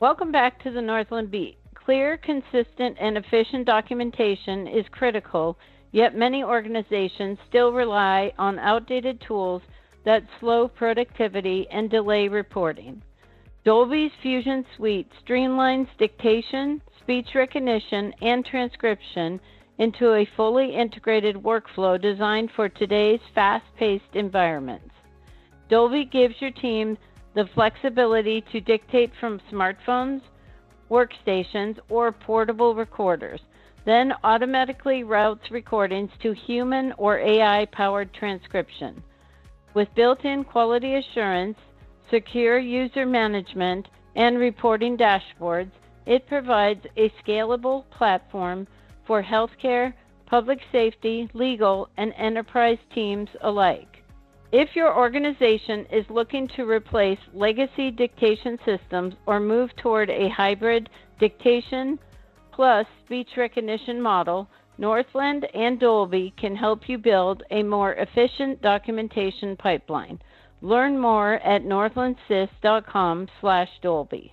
Welcome back to the Northland Beat. Clear, consistent, and efficient documentation is critical, yet many organizations still rely on outdated tools that slow productivity and delay reporting. Dolbey's Fusion Suite streamlines dictation, speech recognition, and transcription into a fully integrated workflow designed for today's fast-paced environments. Dolbey gives your team the flexibility to dictate from smartphones, workstations, or portable recorders, then automatically routes recordings to human or AI-powered transcription. With built-in quality assurance, secure user management, and reporting dashboards, it provides a scalable platform for healthcare, public safety, legal, and enterprise teams alike. If your organization is looking to replace legacy dictation systems or move toward a hybrid dictation plus speech recognition model, Northland and Dolbey can help you build a more efficient documentation pipeline. Learn more at northlandsys.com/Dolbey.